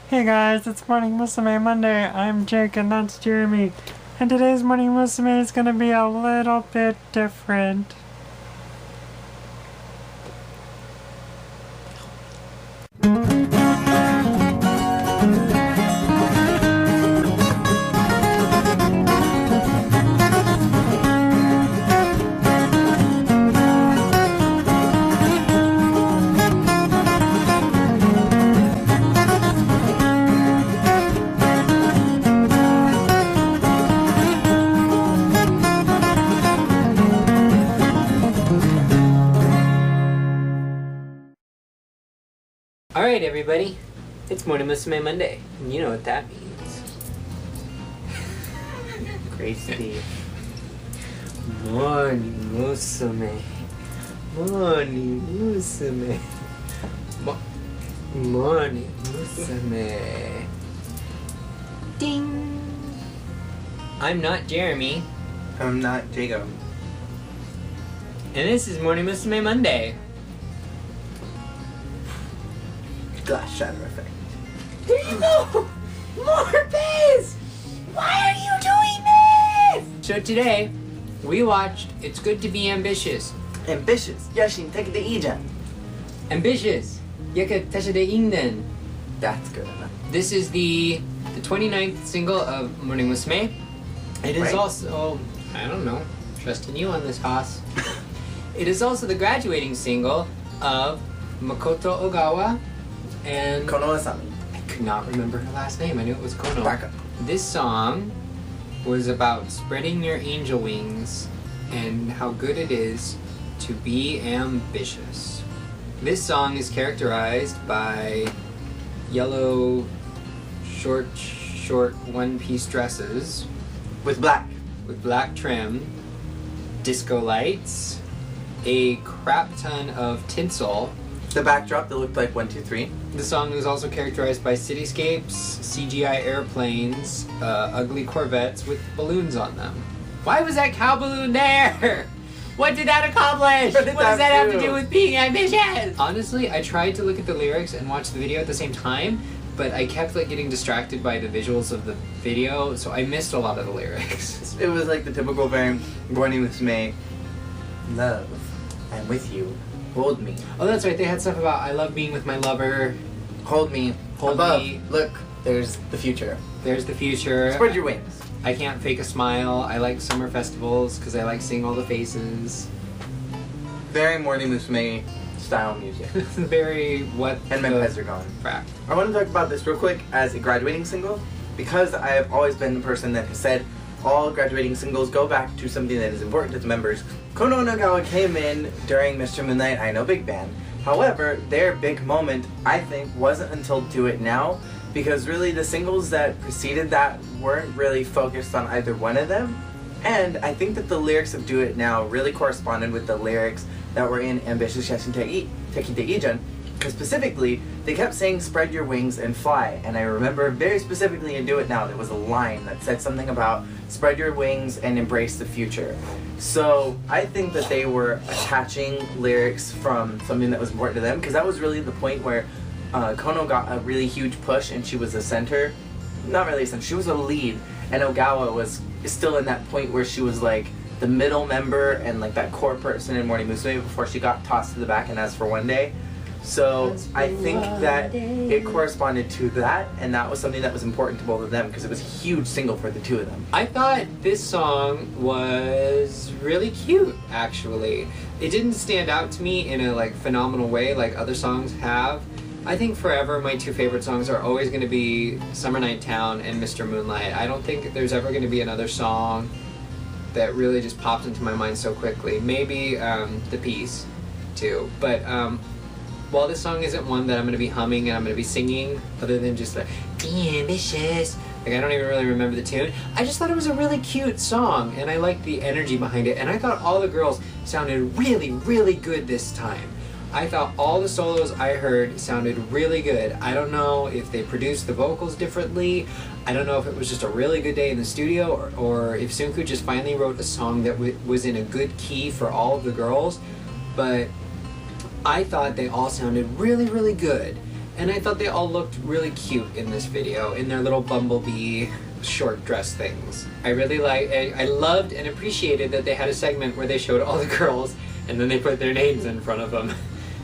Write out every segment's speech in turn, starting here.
Hey guys, it's Morning Musume Monday. I'm Jake and that's Jeremy. And today's Morning Musume is gonna be a little bit different. Alright everybody, it's Morning Musume Monday, and you know what that means. Great Steve. Morning Musume. Morning Musume. Morning Musume. Ding! I'm not Jeremy. I'm not Jacob. And this is Morning Musume Monday. Glass shatter effect. There you go! More biz! Why are you doing this? So today, we watched It's Good to Be Ambitious. Ambitious. Yashinteki de ijan. Ambitious. Yakatashi de Inden. That's good enough. This is the 29th single of Morning Musume. It is Right. also, I don't know, trusting you on this, Haas. It is also the graduating single of Makoto Ogawa and Konoe-sama. I could not remember her last name. I knew it was Kono. Back up. This song was about spreading your angel wings and how good it is to be ambitious. This song is characterized by yellow, short one-piece dresses With black. with black trim, disco lights, a crap ton of tinsel. The backdrop that looked like 1, 2, 3. The song is also characterized by cityscapes, CGI airplanes, ugly Corvettes with balloons on them. Why was that cow balloon there? What did that accomplish? What did What does that that have to do? do with being ambitious? Honestly, I tried to look at the lyrics and watch the video at the same time, but I kept getting distracted by the visuals of the video, so I missed a lot of the lyrics. It was like the typical very Morning Musume. Love. I'm with you. Hold me. Oh, that's right, they had stuff about I love being with my lover, Hold me. Hold Above. me. Look. There's the future. there's the future. Spread your wings. I can't fake a smile. I like summer festivals because I like seeing all the faces. Very Morning Musume style music. Very what And the my pets are gone. frack. I want to talk about this real quick as a graduating single because I have always been the person that has said all graduating singles go back to something that is important to the members. Kono Nagawa came in during Mr. Moonlight, I know big band. However, their big moment, I think, wasn't until Do It Now because really the singles that preceded that weren't really focused on either one of them. And I think that the lyrics of Do It Now really corresponded with the lyrics that were in Ambitious Yashinteki de Ijan. Because specifically, they kept saying spread your wings and fly. And I remember very specifically in Do It Now, there was a line that said something about spread your wings and embrace the future. So I think that they were attaching lyrics from something that was important to them. Because that was really the point where Kono got a really huge push and she was a center. Not really a center, she was a lead. And Ogawa was still in that point where she was like the middle member and like that core person in Morning Musume before she got tossed to the back and As for One Day. So I think that it corresponded to that, and that was something that was important to both of them because it was a huge single for the two of them. I thought this song was really cute, actually. It didn't stand out to me in a phenomenal way like other songs have. I think forever my two favorite songs are always going to be Summer Night Town and Mr. Moonlight. I don't think there's ever going to be another song that really just pops into my mind so quickly. Maybe The Peace, too. But while this song isn't one that I'm going to be humming and I'm going to be singing, other than just be ambitious, I don't even really remember the tune, I just thought it was a really cute song, and I liked the energy behind it, and I thought all the girls sounded really, really good this time. I thought all the solos I heard sounded really good. I don't know if they produced the vocals differently, I don't know if it was just a really good day in the studio, or if Sunku just finally wrote a song that was in a good key for all of the girls, but I thought they all sounded really, really good. And I thought they all looked really cute in this video, in their little bumblebee short dress things. I really I loved and appreciated that they had a segment where they showed all the girls and then they put their names in front of them,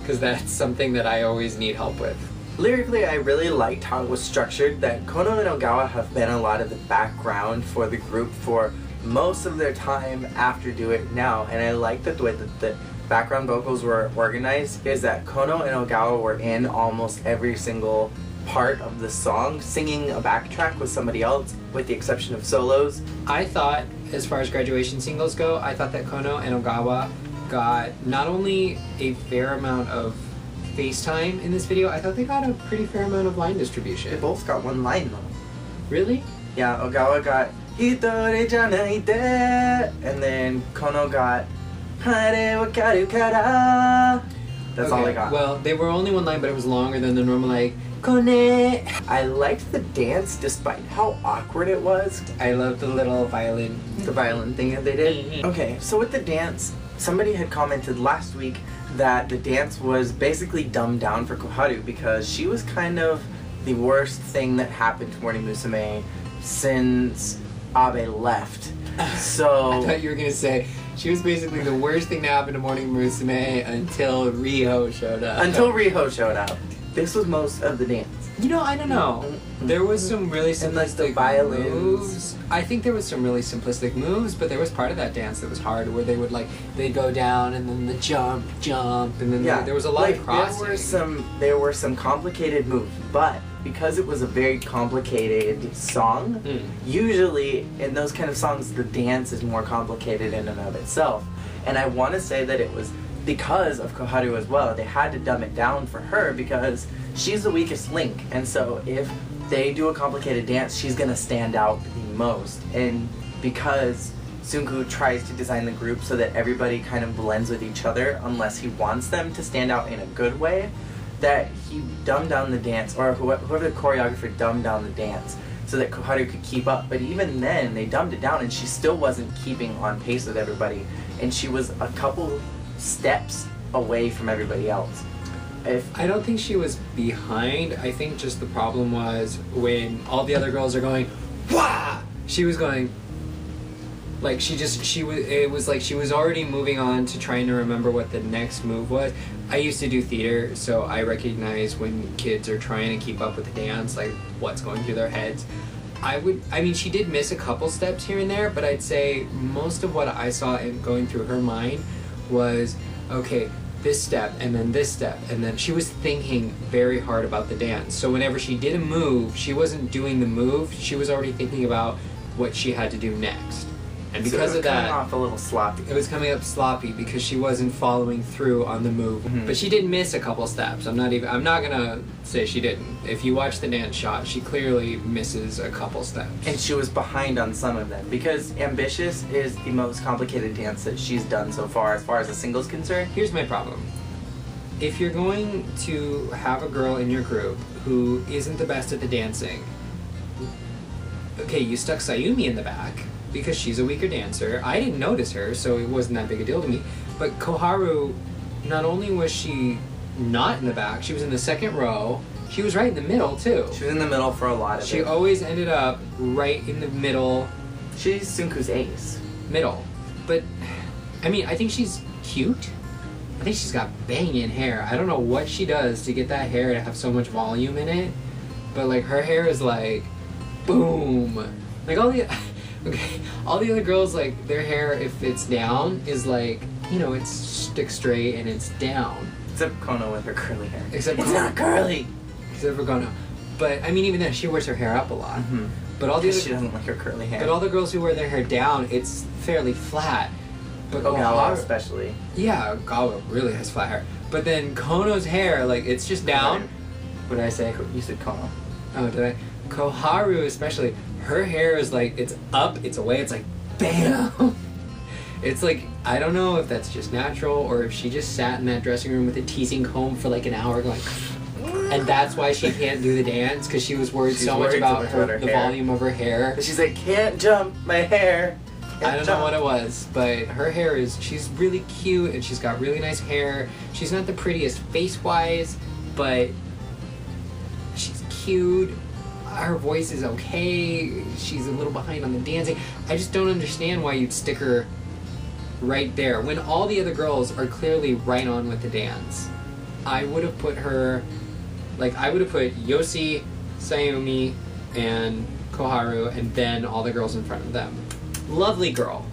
because that's something that I always need help with. Lyrically, I really liked how it was structured, that Kono and Ogawa have been a lot of the background for the group for most of their time after Do It Now, and I liked that the way that the background vocals were organized is that Kono and Ogawa were in almost every single part of the song, singing a backtrack with somebody else, with the exception of solos. I thought, as far as graduation singles go, I thought that Kono and Ogawa got not only a fair amount of face time in this video, I thought they got a pretty fair amount of line They distribution. both got one line though. Really? Yeah, Ogawa got Hitori janaite, and then Kono got Hare wakaru kara. That's all I got. Well, they were only one line, but it was longer than the normal, like, Kone. I liked the dance despite how awkward it was. I love the little violin. The violin thing that they did. Mhm. Okay, so with the dance, somebody had commented last week that the dance was basically dumbed down for Koharu because she was kind of the worst thing that happened to Morning Musume since Abe left. So I thought you were going to say she was basically the worst thing to happen to Morning Musume until Riho showed up. until Riho showed up. This was most of the dance. You know, I don't know. There was some really And, like, the simplistic violins. moves. I think there was some really simplistic moves, but there was part of that dance that was hard, where they would they'd go down and then the jump, and then there was a lot of crossing. There were some complicated moves, but because it was a very complicated song, usually in those kind of songs the dance is more complicated in and of itself. And I want to say that it was because of Koharu as well. They had to dumb it down for her because she's the weakest link, and so if they do a complicated dance, she's gonna stand out the most. And because Sunku tries to design the group so that everybody kind of blends with each other unless he wants them to stand out in a good way, that he dumbed down the dance, or whoever the choreographer dumbed down the dance so that Koharu could keep up. But even then, they dumbed it down and she still wasn't keeping on pace with everybody, and she was a couple steps away from everybody else. I don't think she was behind. I think just the problem was when all the other girls are going, wah! She was going, like, it was like she was already moving on to trying to remember what the next move was. I used to do theater, so I recognize when kids are trying to keep up with the dance, like, what's going through their heads. I mean, she did miss a couple steps here and there, but I'd say most of what I saw in going through her mind was, okay, this step, and then this step, and then she was thinking very hard about the dance. So whenever she did a move, she wasn't doing the move, she was already thinking about what she had to do next. And because of that, coming off a little sloppy. it was coming up sloppy because she wasn't following through on the move. But she did miss a couple steps. I'm not gonna say she didn't. If you watch the dance shot, she clearly misses a couple steps. And she was behind on some of them because Ambitious is the most complicated dance that she's done so far as a single's concerned. Here's my problem. If you're going to have a girl in your group who isn't the best at the dancing, okay, you stuck Sayumi in the back because she's a weaker dancer. I didn't notice her, so it wasn't that big a deal to me. But Koharu, not only was she not in the back, she was in the second row. She was right in the middle, too. She was in the middle for a lot of it. She always ended up right in the middle. She's Sunku's ace. Middle. But, I mean, I think she's cute. I think she's got banging hair. I don't know what she does to get that hair to have so much volume in it, but, like, her hair is like, boom. Like, all the other girls, like, their hair, if it's down, is like, you know, it's stick straight and it's down. Except Kono with her curly hair. It's not curly! Except for Kono. But, I mean, even then, she wears her hair up a lot. But all the other, She doesn't like her curly hair. but all the girls who wear their hair down, it's fairly flat. But Ogawa especially. Yeah, Ogawa really has flat hair. But then Kono's hair, like, it's just down. What did I say? You said Kono. Oh, did I? Koharu especially, her hair is like, it's up, it's away, it's like, bam! It's like, I don't know if that's just natural or if she just sat in that dressing room with a teasing comb for like an hour going, and that's why she can't do the dance, because she was worried so much about the volume of her hair. But she's like, can't jump, my hair. I don't know what it was, but her hair is, she's really cute and she's got really nice hair. She's not the prettiest face-wise, but cute. Her voice is okay. She's a little behind on the dancing. I just don't understand why you'd stick her right there when all the other girls are clearly right on with the dance. I would have put her, like, I would have put Yoshi, Sayumi, and Koharu, and then all the girls in front of them. Lovely girl.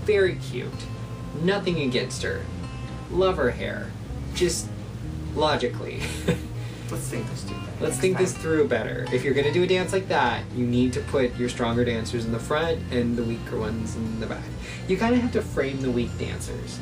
Very cute. Nothing against her. Love her hair. Just logically. Let's think this through. Let's think this through better. If you're going to do a dance like that, you need to put your stronger dancers in the front and the weaker ones in the back. You kind of have to frame the weak dancers,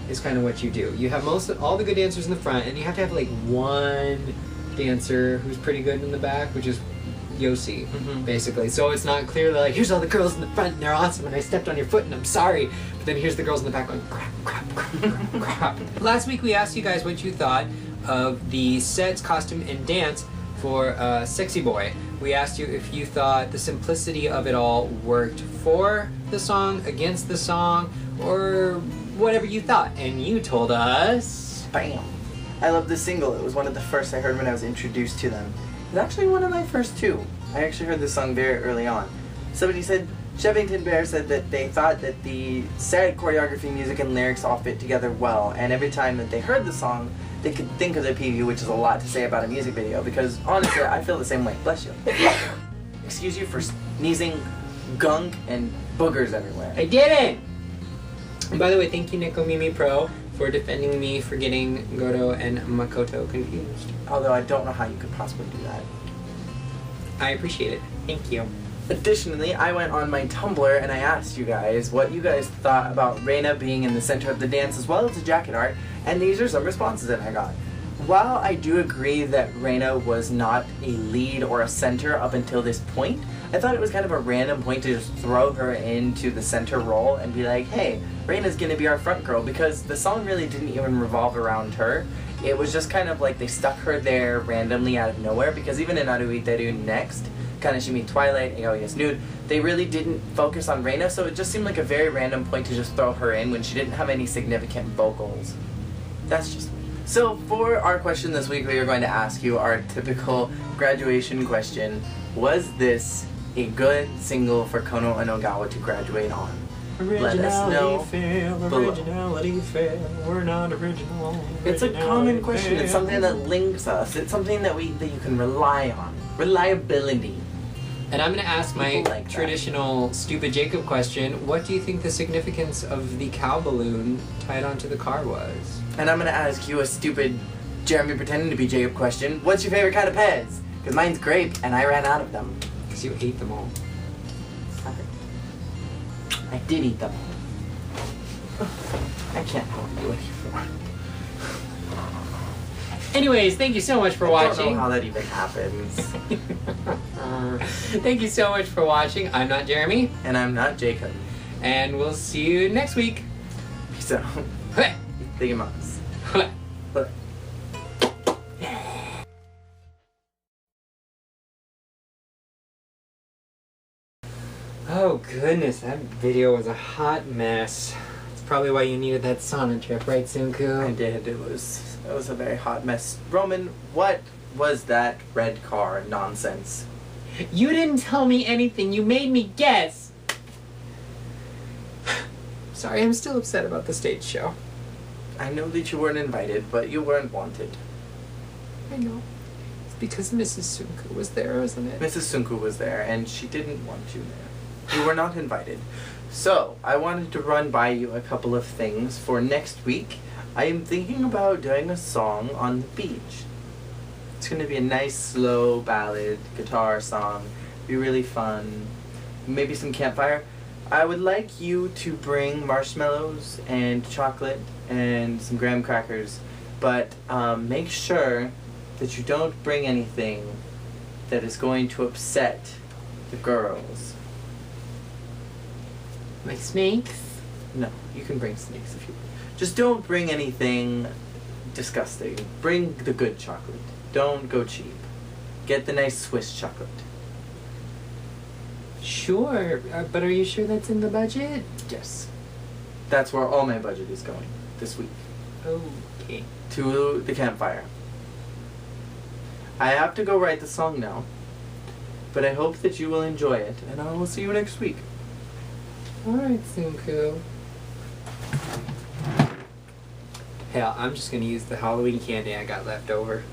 is kind of what you do. You have all the good dancers in the front, and you have to have like one dancer who's pretty good in the back, which is Yoshi, basically. So it's not clearly like, here's all the girls in the front and they're awesome and I stepped on your foot and I'm sorry. But then here's the girls in the back going, crap, crap, crap, crap, crap. Last week we asked you guys what you thought of the sets, costume, and dance for Sexy Boy. We asked you if you thought the simplicity of it all worked for the song, against the song, or whatever you thought. And you told us... Bam! I love this single. It was one of the first I heard when I was introduced to them. It's actually one of my first two. I actually heard this song very early on. Somebody said, Shevington Bear said that they thought that the sad choreography, music, and lyrics all fit together well, and every time that they heard the song, they could think of the preview, which is a lot to say about a music video, because honestly, I feel the same way. Bless you. Excuse you for sneezing gunk and boogers everywhere. I didn't! And by the way, thank you Nekomimi Pro for defending me for getting Goto and Makoto confused. Although I don't know how you could possibly do that. I appreciate it. Thank you. Additionally, I went on my Tumblr and I asked you guys what you guys thought about Reina being in the center of the dance as well as the jacket art, and these are some responses that I got. While I do agree that Reina was not a lead or a center up until this point, I thought it was kind of a random point to just throw her into the center role and be like, hey, Reina's gonna be our front girl, because the song really didn't even revolve around her. It was just kind of like they stuck her there randomly out of nowhere, because even in Aruiteru Next, Kaneshimi Twilight, Aoya's Nude, they really didn't focus on Reina, so it just seemed like a very random point to just throw her in when she didn't have any significant vocals. That's just me. So for our question this week, we are going to ask you our typical graduation question. Was this a good single for Kono Onogawa to graduate on? Let us know below. Originality fail. We're not original. It's a common question. It's something that links us. It's something that you can rely on. Reliability. And I'm going to ask my like traditional stupid Jacob question. What do you think the significance of the cow balloon tied onto the car was? And I'm going to ask you a stupid Jeremy pretending to be Jacob question. What's your favorite kind of Pez? Because mine's grape and I ran out of them. Because you ate them all. Sorry. I did eat them all. I can't help you anymore. Anyways, thank you so much for watching. I don't know how that even happens. Thank you so much for watching. I'm not Jeremy. And I'm not Jacob. And we'll see you next week. Peace out. Thank you, Moms. Oh goodness, that video was a hot mess. It's probably why you needed that sauna trip, right, Sunku? I did. It was a very hot mess. Roman, what was that red car nonsense? You didn't tell me anything. You made me guess. Sorry, I'm still upset about the stage show. I know that you weren't invited, but you weren't wanted. I know. It's because Mrs. Sunku was there, wasn't it? Mrs. Sunku was there, and she didn't want you there. You were not invited. So, I wanted to run by you a couple of things for next week. I am thinking about doing a song on the beach. It's going to be a nice, slow ballad, guitar song. Be really fun. Maybe some campfire. I would like you to bring marshmallows and chocolate and some graham crackers, but make sure that you don't bring anything that is going to upset the girls. Like snakes? No, you can bring snakes if you want. Just don't bring anything disgusting. Bring the good chocolate. Don't go cheap. Get the nice Swiss chocolate. Sure, but are you sure that's in the budget? Yes. That's where all my budget is going this week. Okay. To the campfire. I have to go write the song now. But I hope that you will enjoy it, and I will see you next week. Alright, Sunku. Hell, I'm just gonna use the Halloween candy I got left over.